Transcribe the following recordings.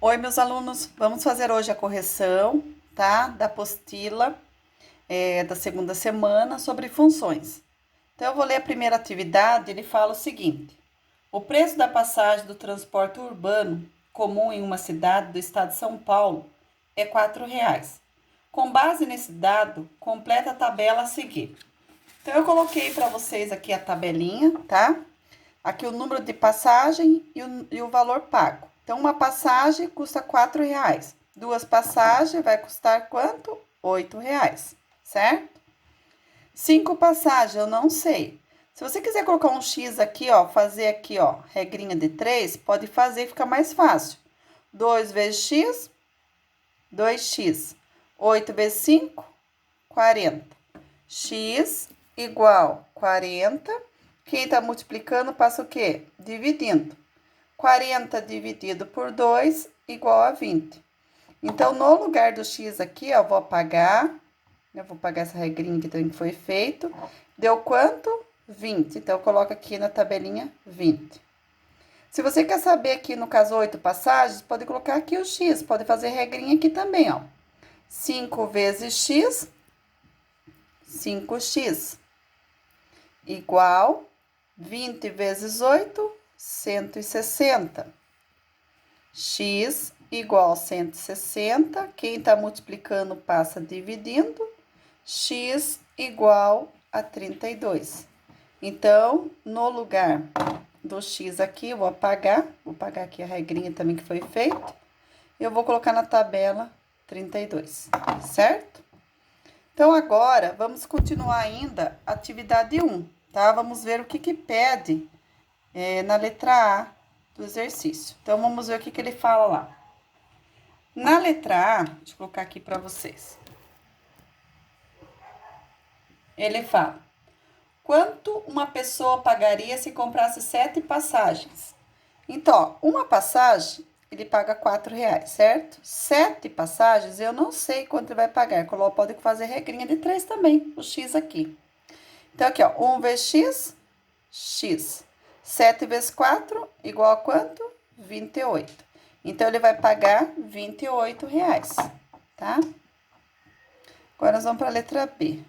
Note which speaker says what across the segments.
Speaker 1: Oi, meus alunos, vamos fazer hoje a correção, tá? Da apostila da segunda semana sobre funções. Então, eu vou ler a primeira atividade, ele fala o seguinte: o preço da passagem do transporte urbano comum em uma cidade do estado de São Paulo é R$ 4. Com base nesse dado, completa a tabela a seguir. Então, eu coloquei para vocês aqui a tabelinha, tá? Aqui o número de passagem e o valor pago. Então, uma passagem custa R$ 4. Duas passagens vai custar quanto? R$ 8, certo? 5 passagens, eu não sei. Se você quiser colocar um X aqui, ó, fazer aqui, ó, regrinha de 3, pode fazer, fica mais fácil. 2 vezes X, 2x. 8 vezes 5, 40. X igual 40. Quem tá multiplicando passa o quê? Dividindo. 40 dividido por 2 igual a 20. Então, no lugar do x aqui, ó, eu vou apagar. Eu vou apagar essa regrinha que também foi feito. Deu quanto? 20. Então, eu coloco aqui na tabelinha 20. Se você quer saber aqui, no caso, 8 passagens, pode colocar aqui o x. Pode fazer regrinha aqui também, ó. 5 vezes x, 5x. Igual 20 vezes 8, 160. X igual a 160. Quem tá multiplicando passa dividindo. X igual a 32. Então, no lugar do X aqui, eu vou apagar aqui a regrinha também que foi feita. Eu vou colocar na tabela 32, certo? Então, agora, vamos continuar ainda a atividade 1, tá? Vamos ver o que pede na letra A do exercício. Então, vamos ver o que ele fala lá. Na letra A, deixa eu colocar aqui para vocês. Ele fala: quanto uma pessoa pagaria se comprasse 7 passagens? Então, ó, uma passagem, ele paga R$ 4, certo? 7 passagens, eu não sei quanto ele vai pagar. Pode fazer regrinha de 3 também, o X aqui. Então, aqui, ó, 1 vezes X, X. 7 vezes 4, igual a quanto? 28. Então, ele vai pagar R$ 28, tá? Agora, nós vamos para a letra B.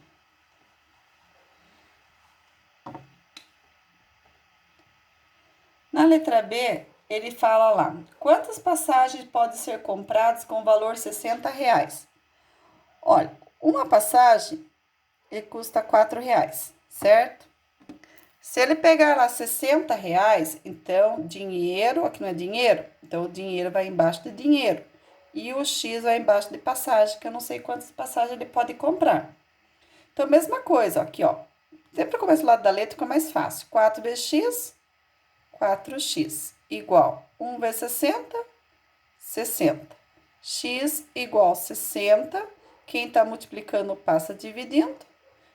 Speaker 1: Na letra B, ele fala lá: quantas passagens podem ser compradas com valor R$ 60? Olha, uma passagem custa R$ 4, certo? Se ele pegar lá R$ 60, então dinheiro, aqui não é dinheiro, então o dinheiro vai embaixo de dinheiro. E o X vai embaixo de passagem, que eu não sei quantas passagens ele pode comprar. Então, mesma coisa, aqui, ó. Sempre começa do lado da letra, fica mais fácil. 4 vezes X, 4x igual 1 vezes 60, 60. X igual 60. Quem está multiplicando passa dividindo.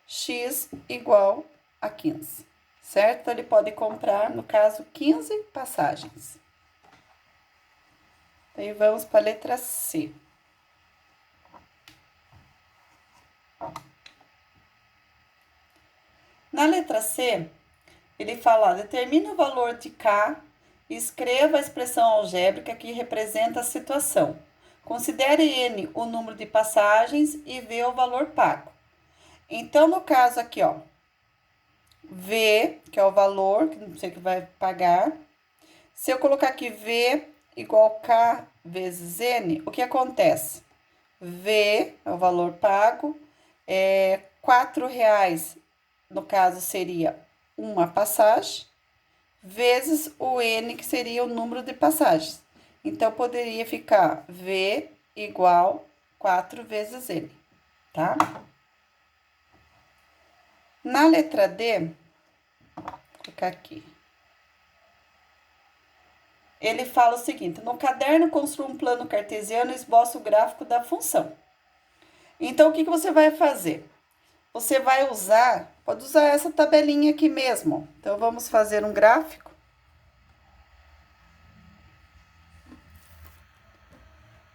Speaker 1: X igual a 15, certo? Então, ele pode comprar, no caso, 15 passagens. Aí, vamos para a letra C. Na letra C, ele fala: determine o valor de K e escreva a expressão algébrica que representa a situação. Considere N o número de passagens e V o valor pago. Então, no caso aqui, ó, V, que é o valor, que não sei que vai pagar. Se eu colocar aqui V igual K vezes N, o que acontece? V é o valor pago, R$ 4, no caso, seria uma passagem, vezes o N, que seria o número de passagens. Então, poderia ficar V igual 4 vezes N, tá? Na letra D, vou colocar aqui. Ele fala o seguinte: no caderno, construa um plano cartesiano e esboça o gráfico da função. Então, o que você vai fazer? Você vai usar, pode usar essa tabelinha aqui mesmo. Então, vamos fazer um gráfico.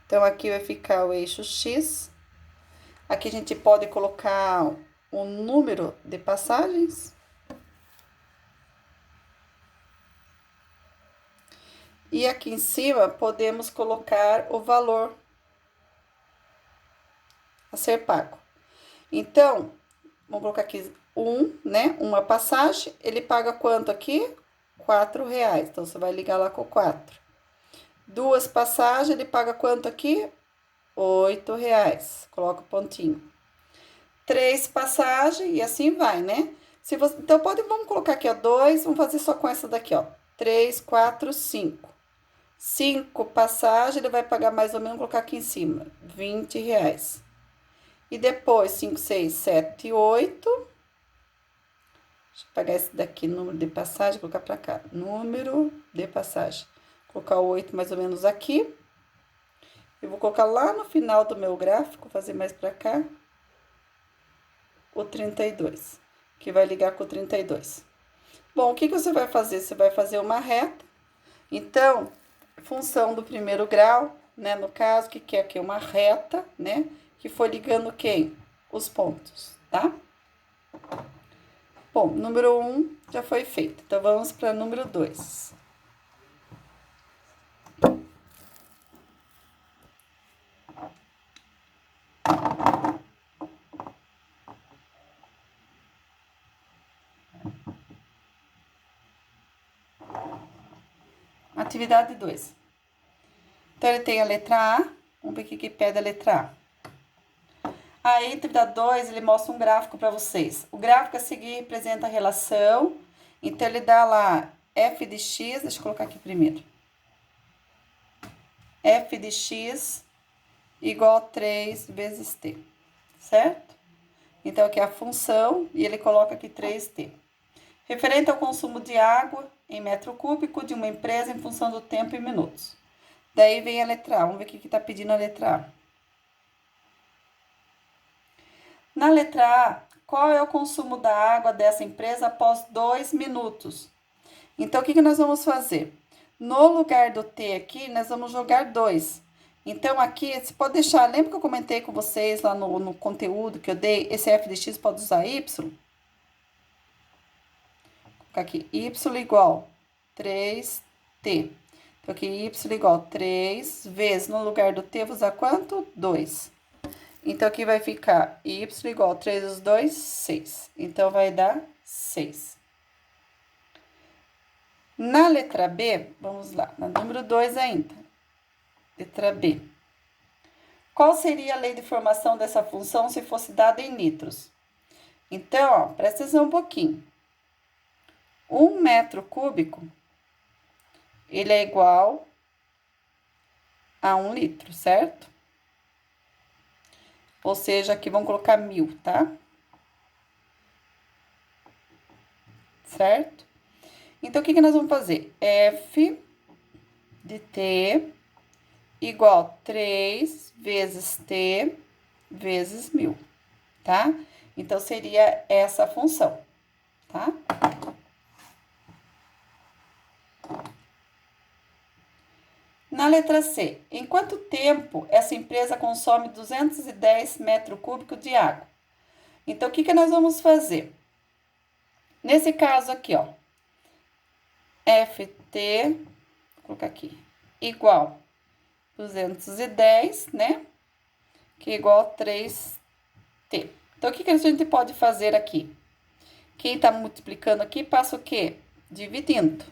Speaker 1: Então, aqui vai ficar o eixo X. Aqui a gente pode colocar o número de passagens. E aqui em cima, podemos colocar o valor a ser pago. Então, vamos colocar aqui né? Uma passagem, ele paga quanto aqui? R$ 4. Então, você vai ligar lá com 4. 2 passagens, ele paga quanto aqui? R$ 8. Coloca o pontinho. 3 passagens e assim vai, né? Se você, então, vamos colocar aqui, ó, 2, vamos fazer só com essa daqui, ó. 3, 4, 5. 5 passagens, ele vai pagar mais ou menos, vou colocar aqui em cima, R$ 20. E depois, 5, 6, 7, 8. Deixa eu pegar esse daqui, número de passagem, colocar pra cá. Número de passagem. Vou colocar o 8 mais ou menos aqui. Eu vou colocar lá no final do meu gráfico, fazer mais pra cá. O 32, que vai ligar com o 32. Bom, o que você vai fazer? Você vai fazer uma reta. Então, função do primeiro grau, né? No caso, que é aqui uma reta, né? Que foi ligando quem? Os pontos, tá? Bom, número 1 já foi feito. Então, vamos para número 2. Atividade 2. Então, ele tem a letra A. Vamos ver o que pede a letra A. Aí, atividade 2, ele mostra um gráfico para vocês. O gráfico a seguir representa a relação. Então, ele dá lá f de x, deixa eu colocar aqui primeiro. F de x igual a 3 vezes t, certo? Então, aqui é a função e ele coloca aqui 3t. Referente ao consumo de água em metro cúbico de uma empresa em função do tempo em minutos. Daí vem a letra A. Vamos ver o que está pedindo a letra A. Na letra A, qual é o consumo da água dessa empresa após 2 minutos? Então, o que nós vamos fazer? No lugar do T aqui, nós vamos jogar 2. Então, aqui, você pode deixar... Lembra que eu comentei com vocês lá no conteúdo que eu dei? Esse f de x pode usar y? Vou colocar aqui, y igual 3t. Então, aqui, y igual 3 vezes, no lugar do t, eu vou usar quanto? 2. Então, aqui vai ficar y igual a 3 vezes 2, 6. Então, vai dar 6. Na letra B, vamos lá, na número 2 ainda. Letra B. Qual seria a lei de formação dessa função se fosse dada em litros? Então, ó, presta atenção um pouquinho. 1 metro cúbico, ele é igual a 1 litro, certo? Ou seja, aqui vamos colocar 1000, tá? Certo? Então, o que nós vamos fazer? F de t igual 3 vezes t vezes 1000, tá? Então, seria essa a função, tá? Na letra C, em quanto tempo essa empresa consome 210 metros cúbicos de água? Então, o que nós vamos fazer? Nesse caso aqui, ó, FT, vou colocar aqui, igual 210, né? Que é igual a 3T. Então, o que a gente pode fazer aqui? Quem tá multiplicando aqui, passa o quê? Dividindo.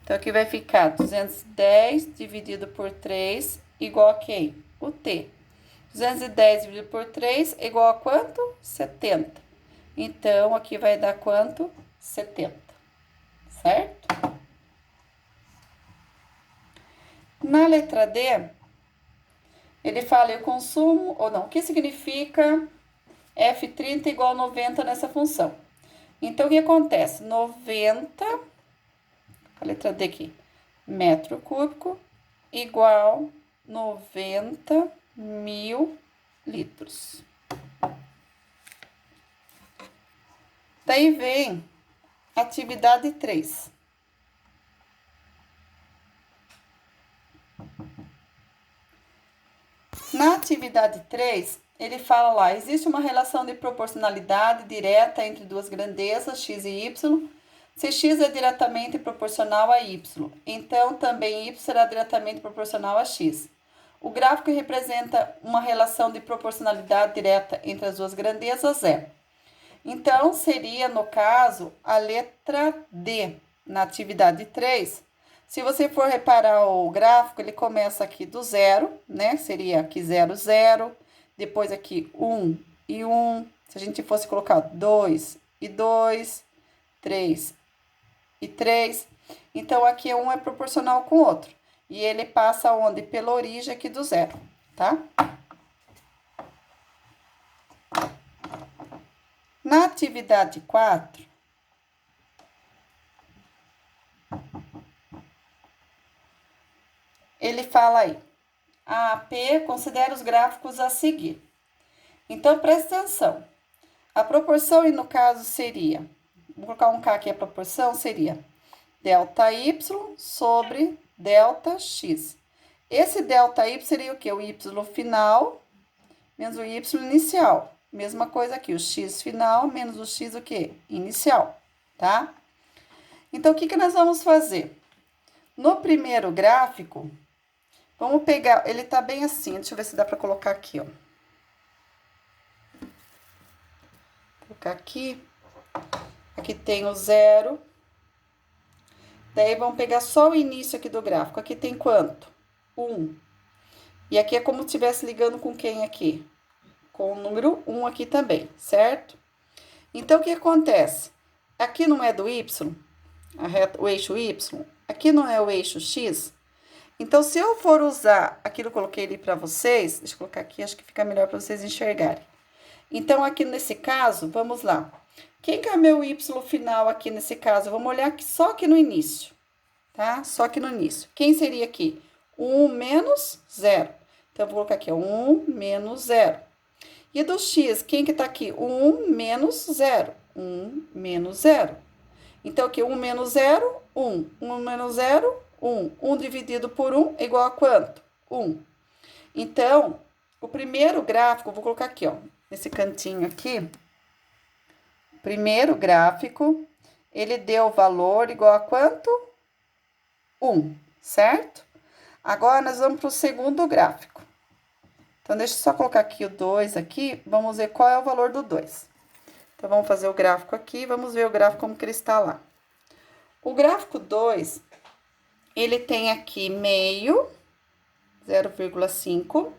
Speaker 1: Então, aqui vai ficar 210 dividido por 3 igual a quem? O T. 210 dividido por 3 é igual a quanto? 70. Então, aqui vai dar quanto? 70. Certo? Na letra D, ele fala o consumo, ou não, o que significa F30 igual a 90 nessa função. Então, o que acontece? 90, a letra D aqui, metro cúbico, igual 90.000 litros. Daí vem atividade 3. Na atividade 3, ele fala lá, existe uma relação de proporcionalidade direta entre duas grandezas, x e y, Se x é diretamente proporcional a y, então também y será diretamente proporcional a x. O gráfico representa uma relação de proporcionalidade direta entre as duas grandezas, é. Então, seria, no caso, a letra D, na atividade 3. Se você for reparar o gráfico, ele começa aqui do zero, né? Seria aqui 0, 0. Depois aqui 1 e 1. Se a gente fosse colocar 2 e 2, 3 e 3. Então, aqui um é proporcional com o outro. E ele passa onde? Pela origem aqui do zero, tá? Na atividade 4, ele fala aí, a AP considera os gráficos a seguir. Então, presta atenção. A proporção, e no caso, seria, vou colocar um K aqui, a proporção seria delta Y sobre delta X. Esse delta Y seria o quê? O Y final menos o Y inicial. Mesma coisa aqui, o X final menos o X o quê? Inicial, tá? Então, o que nós vamos fazer? No primeiro gráfico, vamos pegar, ele tá bem assim, deixa eu ver se dá pra colocar aqui, ó. Vou colocar aqui, aqui tem o zero. Daí, vamos pegar só o início aqui do gráfico. Aqui tem quanto? 1. E aqui é como se estivesse ligando com quem aqui? Com o número 1 aqui também, certo? Então, o que acontece? Aqui não é do Y, o eixo Y, aqui não é o eixo X. Então, se eu for usar aquilo que eu coloquei ali para vocês, deixa eu colocar aqui, acho que fica melhor para vocês enxergarem. Então, aqui nesse caso, vamos lá. Quem que é meu Y final aqui nesse caso? Vamos olhar aqui, só aqui no início, tá? Só aqui no início. Quem seria aqui? 1 menos 0. Então, eu vou colocar aqui, ó, 1 menos 0. E do X, quem que tá aqui? 1 menos 0. 1 menos 0. Então, aqui, 1 menos 0, 1. 1 menos 0, 1. 1 dividido por 1 é igual a quanto? 1. Então, o primeiro gráfico, vou colocar aqui, ó, nesse cantinho aqui. Primeiro gráfico, ele deu valor igual a quanto? 1, certo? Agora, nós vamos para o segundo gráfico. Então, deixa eu só colocar aqui o 2 aqui, vamos ver qual é o valor do 2. Então, vamos fazer o gráfico aqui, vamos ver o gráfico como que ele está lá. O gráfico 2, ele tem aqui meio, 0,5,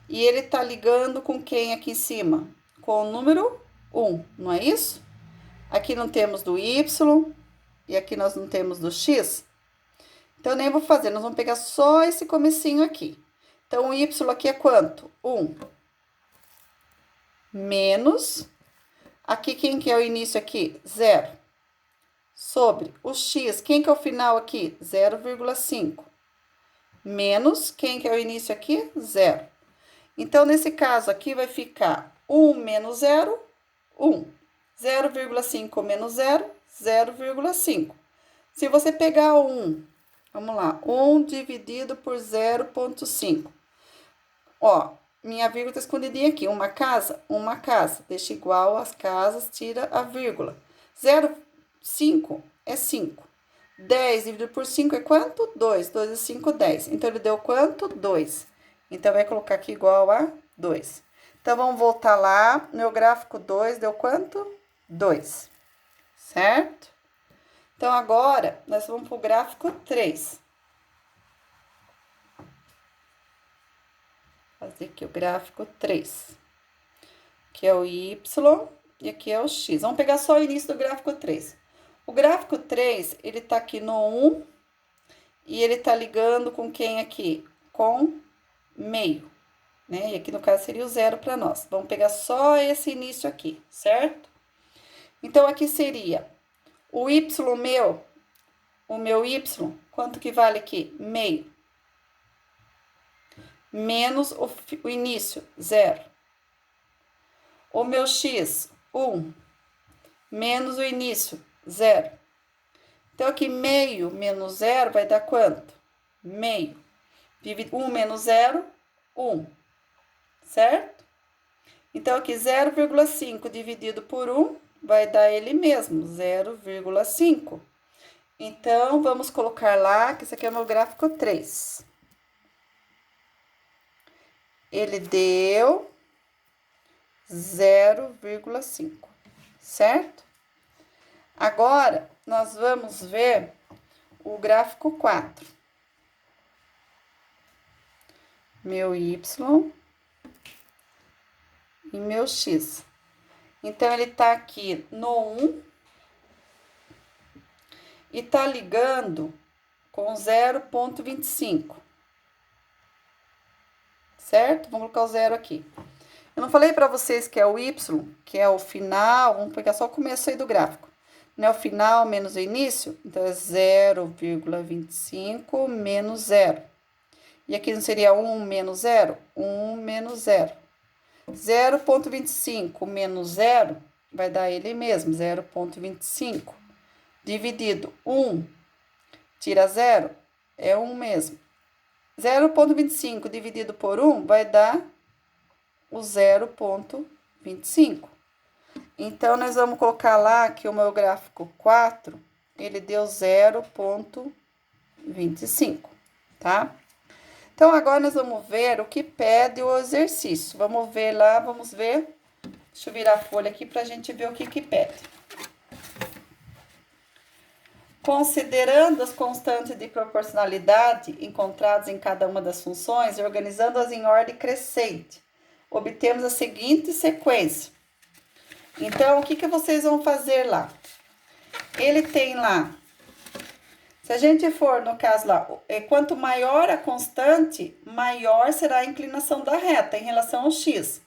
Speaker 1: e ele tá ligando com quem aqui em cima? Com o número 1, não é isso? Aqui não temos do Y, e aqui nós não temos do X. Então, nem vou fazer, nós vamos pegar só esse comecinho aqui. Então, o Y aqui é quanto? 1. Menos, aqui quem que é o início aqui? 0. Sobre o X, quem que é o final aqui? 0,5. Menos, quem que é o início aqui? 0. Então, nesse caso aqui, vai ficar 1 menos 0, 1. 0,5 menos 0, 0,5. Se você pegar o 1, vamos lá, 1 dividido por 0,5. Ó, minha vírgula tá escondidinha aqui, uma casa, deixa igual as casas, tira a vírgula. 0,5 é 5. 10 dividido por 5 é quanto? 2. 2 e 5, 10. Então, ele deu quanto? 2. Então, vai colocar aqui igual a 2. Então, vamos voltar lá. Meu gráfico 2 deu quanto? 2. Certo? Então, agora, nós vamos para o gráfico 3. Fazer aqui o gráfico 3. Aqui é o Y e aqui é o X. Vamos pegar só o início do gráfico 3. O gráfico 3, ele tá aqui no 1 e ele tá ligando com quem aqui? Com meio, né? E aqui no caso seria o 0 para nós. Vamos pegar só esse início aqui, certo? Então, aqui seria o Y meu, o meu Y, quanto que vale aqui? Meio. Menos o início, 0. O meu X, 1. Menos o início, 0. Então, aqui, meio menos 0 vai dar quanto? Meio. 1 menos 0, 1. Certo? Então, aqui, 0,5 dividido por 1 vai dar ele mesmo, 0,5. Então, vamos colocar lá, que esse aqui é o meu gráfico 3. Ele deu 0,5, certo? Agora, nós vamos ver o gráfico 4. Meu Y e meu X. Então, ele tá aqui no 1 e tá ligando com 0,25. Certo? Vamos colocar o 0 aqui. Eu não falei para vocês que é o Y, que é o final, vamos pegar só o começo aí do gráfico. Né? O final menos o início, então é 0,25 menos 0. E aqui não seria 1 menos 0? 1 menos 0. 0,25 menos 0 vai dar ele mesmo, 0,25. Dividido 1, tira 0, é 1 mesmo. 0,25 dividido por 1 vai dar o 0,25. Então, nós vamos colocar lá que o meu gráfico 4, ele deu 0,25, tá? Então, agora nós vamos ver o que pede o exercício. Vamos ver lá, vamos ver. Deixa eu virar a folha aqui pra gente ver o que pede. Considerando as constantes de proporcionalidade encontradas em cada uma das funções e organizando-as em ordem crescente, obtemos a seguinte sequência. Então, o que vocês vão fazer lá? Ele tem lá, se a gente for, no caso lá, quanto maior a constante, maior será a inclinação da reta em relação ao x.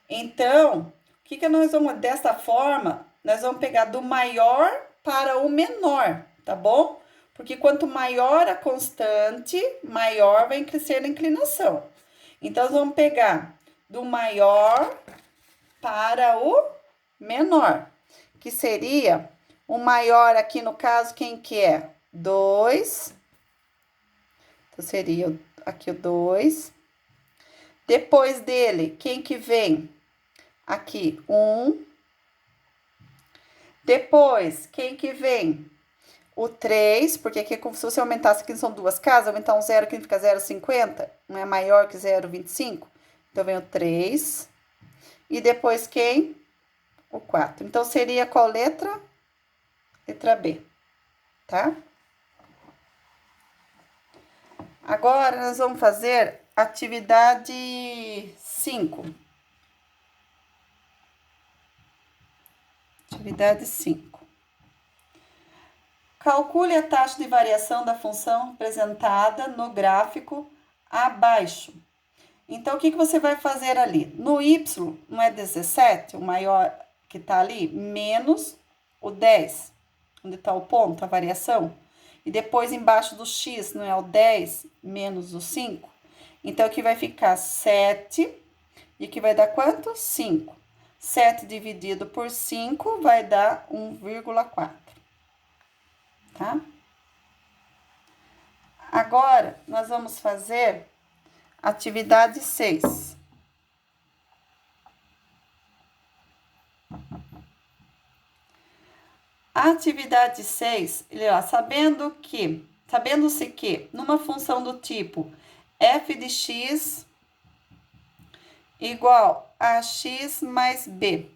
Speaker 1: Então, o que nós vamos, dessa forma, nós vamos pegar do maior para o menor, tá bom? Porque quanto maior a constante, maior vai crescer a inclinação. Então, nós vamos pegar do maior para o menor, que seria o maior aqui no caso, quem que é? 2. Então, seria aqui o 2. Depois dele, quem que vem? Aqui, 1. Depois, quem que vem? O 3, porque aqui é como se você aumentasse, aqui são duas casas, aumentar um 0 aqui fica 0,50, não é maior que 0,25. Então, vem o 3. E depois quem? O 4. Então, seria qual letra? Letra B, tá? Agora, nós vamos fazer atividade 5. Atividade 5. Calcule a taxa de variação da função representada no gráfico abaixo. Então, o que você vai fazer ali? No Y, não é 17, o maior que tá ali, menos o 10, onde tá o ponto, a variação. E depois, embaixo do X, não é o 10 menos o 5? Então, aqui vai ficar 7, e aqui vai dar quanto? 5. 7 dividido por 5 vai dar 1,4, tá? Agora, nós vamos fazer atividade 6. A atividade 6, sabendo-se que numa função do tipo f de x igual a x mais b,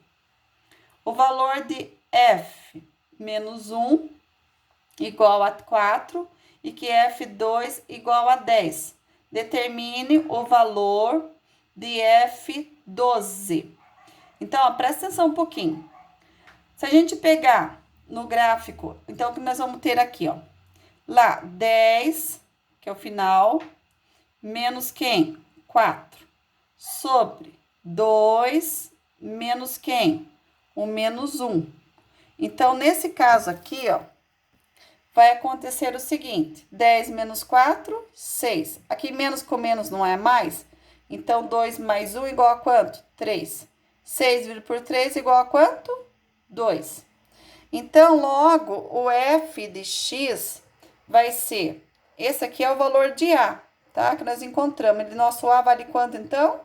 Speaker 1: o valor de f menos 1 igual a 4 e que f2 igual a 10. Determine o valor de f12. Então, ó, presta atenção um pouquinho. Se a gente pegar no gráfico, então, o que nós vamos ter aqui, ó. Lá, 10, que é o final, menos quem? 4. Sobre 2, menos quem? O menos 1. Então, nesse caso aqui, ó, vai acontecer o seguinte, 10 menos 4, 6. Aqui menos com menos não é mais, então 2 mais 1 igual a quanto? 3. 6 dividido por 3 igual a quanto? 2. Então, logo, o f de x vai ser, esse aqui é o valor de A, tá? Que nós encontramos. Nosso A vale quanto, então?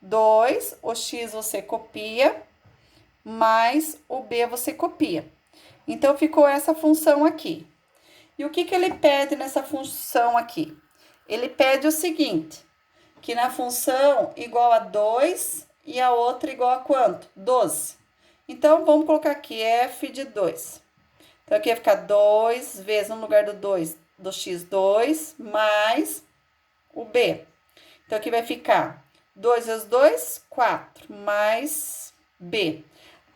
Speaker 1: 2, o x você copia, mais o b você copia. Então, ficou essa função aqui. E o que que ele pede nessa função aqui? Ele pede o seguinte, que na função igual a 2 e a outra igual a quanto? 12. Então, vamos colocar aqui f de 2. Então, aqui vai ficar 2 vezes, no lugar do 2, do x2, mais o b. Então, aqui vai ficar 2 vezes 2, 4, mais b.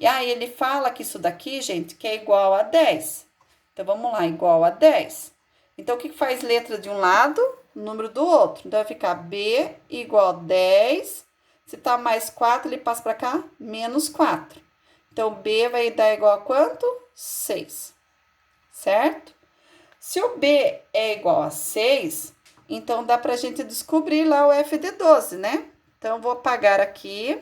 Speaker 1: E aí, ele fala que isso daqui, gente, que é igual a 10. Então, vamos lá, igual a 10. Então, o que faz letra de um lado, número do outro? Então, vai ficar b igual a 10. Se tá mais 4, ele passa para cá, menos 4. Então, b vai dar igual a quanto? 6. Certo? Se o b é igual a 6, então dá pra gente descobrir lá o f de 12, né? Então, vou apagar aqui.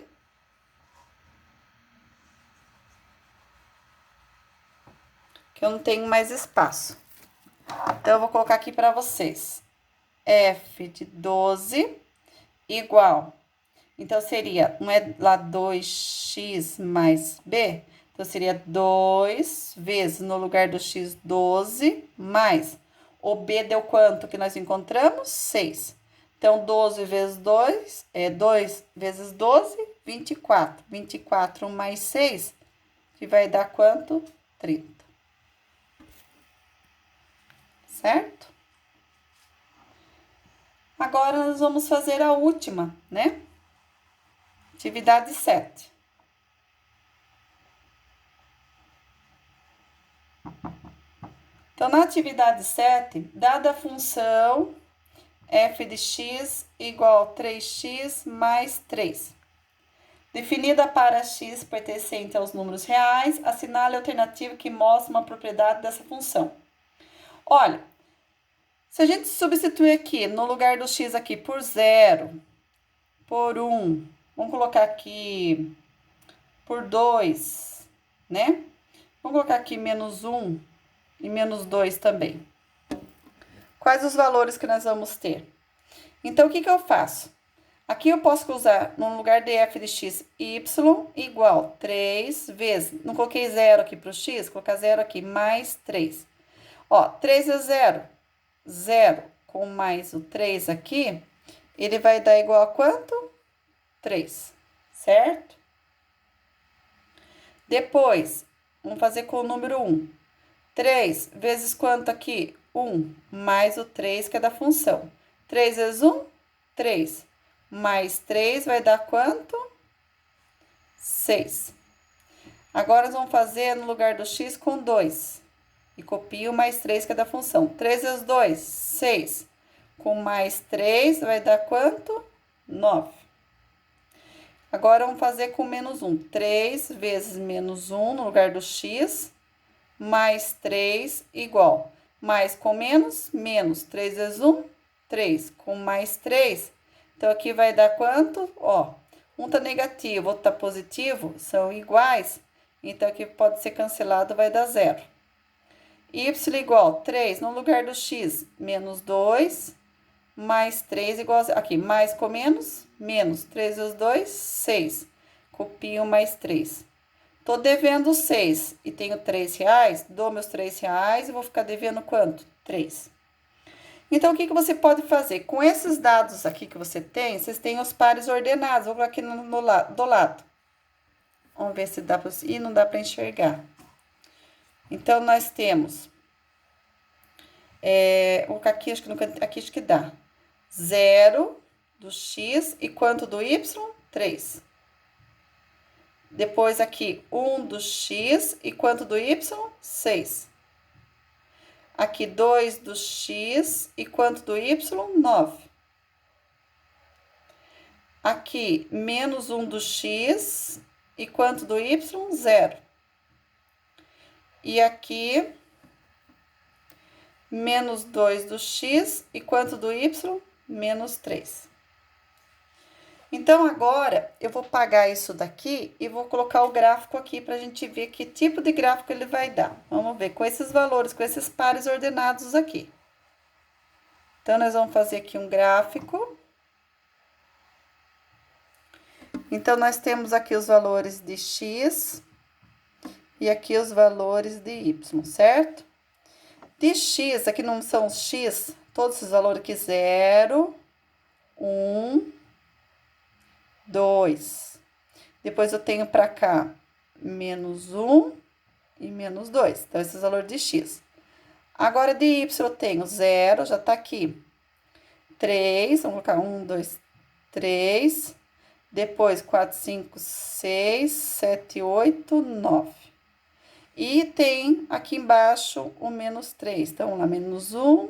Speaker 1: Que eu não tenho mais espaço. Então, eu vou colocar aqui para vocês. F de 12 igual. Então, seria, não é lá 2x mais b? Então, seria 2 vezes, no lugar do x, 12, mais. O b deu quanto que nós encontramos? 6. Então, 12 vezes 2, 2 vezes 12, 24. 24 mais 6, que vai dar quanto? 30. Certo? Agora, nós vamos fazer a última, né? Atividade 7. Então, na atividade 7, dada a função f de x igual a 3x mais 3. Definida para x pertencente aos números reais, assinale a alternativa que mostra uma propriedade dessa função. Olha, se a gente substituir aqui, no lugar do x aqui, por 0, por 1, vamos colocar aqui por 2, né? Vamos colocar aqui menos 1 e menos 2 também. Quais os valores que nós vamos ter? Então, o que que eu faço? Aqui eu posso usar, no lugar de f de x, y igual 3 vezes, não coloquei 0 aqui para o x, vou colocar 0 aqui, mais 3. Ó, 3 é 0. 0 com mais o 3 aqui, ele vai dar igual a quanto? 3, certo? Depois, vamos fazer com o número 1. 3 vezes quanto aqui? 1, mais o 3, que é da função. 3 vezes 1, 3. Mais 3 vai dar quanto? 6. Agora, nós vamos fazer no lugar do x com 2. E copio mais 3, que é da função. 3 vezes 2, 6. Com mais 3, vai dar quanto? 9. Agora, vamos fazer com menos 1. 3 vezes menos 1 no lugar do x, mais 3 igual. Mais com menos, menos. 3 vezes 1, 3. Com mais 3, então, aqui vai dar quanto? Ó, um tá negativo, outro tá positivo, são iguais. Então, aqui pode ser cancelado, vai dar 0. Y igual 3, no lugar do x, menos 2, mais 3 igual a 0. Aqui, mais com menos, menos. 3 vezes 2, 6. Copio mais 3. Tô devendo 6 e tenho 3 reais, dou meus 3 reais e vou ficar devendo quanto? 3. Então, o que que você pode fazer? Com esses dados aqui que você tem, vocês têm os pares ordenados. Vou colocar aqui do lado. Vamos ver se dá para... Ih, não dá para enxergar. Então, nós temos... vou colocar aqui, acho que, aqui acho que dá. 0 do x e quanto do y? 3. Depois, aqui, 1 do x e quanto do y? 6. Aqui, 2 do x e quanto do y? 9. Aqui, menos 1 do x e quanto do y? 0. E aqui, menos 2 do x e quanto do y? Menos 3. Então, agora, eu vou apagar isso daqui e vou colocar o gráfico aqui para a gente ver que tipo de gráfico ele vai dar. Vamos ver, com esses valores, com esses pares ordenados aqui. Então, nós vamos fazer aqui um gráfico. Então, nós temos aqui os valores de x, e aqui os valores de y, certo? De x, aqui não são os x, todos esses valores aqui, 0, 1, 2. Depois eu tenho para cá menos 1 e menos 2. Então, esses valores de x. Agora, de y eu tenho 0, já tá aqui. 3, vamos colocar 1, 2, 3. Depois, 4, 5, 6, 7, 8, 9. E tem aqui embaixo o menos 3. Então, vamos lá, menos 1,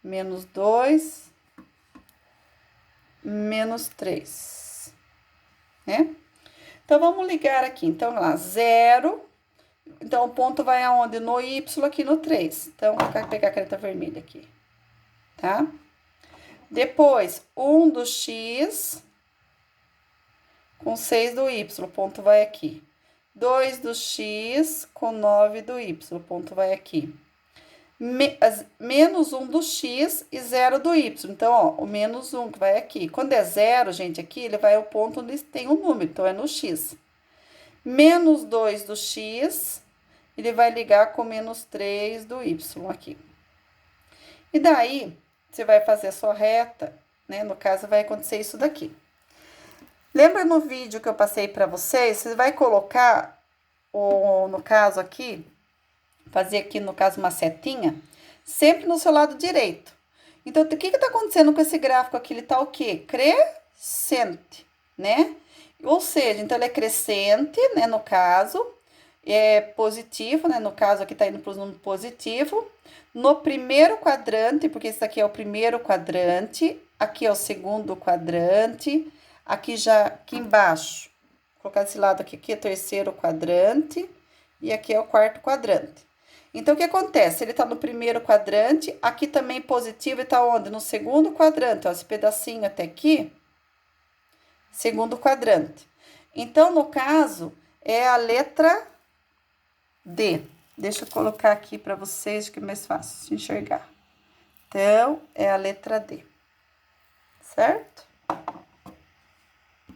Speaker 1: menos 2, menos 3. Né? Então, vamos ligar aqui. Então, lá, 0. Então, o ponto vai aonde? No y, aqui no 3. Então, vou pegar a caneta vermelha aqui. Tá? Depois, 1 do x com 6 do y, o ponto vai aqui. 2 do x com 9 do y, o ponto vai aqui. Menos 1 do x e 0 do y. Então, ó, o menos 1 que vai aqui. Quando é 0, gente, aqui, ele vai ao ponto onde tem um número, então é no x. Menos 2 do x, ele vai ligar com menos 3 do y aqui. E daí, você vai fazer a sua reta, né? No caso, vai acontecer isso daqui. Lembra no vídeo que eu passei para vocês? Você vai colocar, no caso aqui, fazer aqui, no caso, uma setinha, sempre no seu lado direito. Então, o que tá acontecendo com esse gráfico aqui? Ele tá o quê? Crescente, né? Ou seja, então, ele é crescente, né, no caso, é positivo, né, no caso, aqui tá indo para os números positivos. No primeiro quadrante, porque esse aqui é o primeiro quadrante, aqui é o segundo quadrante, aqui embaixo, vou colocar esse lado aqui é o terceiro quadrante, e aqui é o quarto quadrante. Então, o que acontece? Ele tá no primeiro quadrante, aqui também positivo, e tá onde? No segundo quadrante, ó, esse pedacinho até aqui, segundo quadrante. Então, no caso, é a letra D. Deixa eu colocar aqui para vocês, que é mais fácil de enxergar. Então, é a letra D. Certo?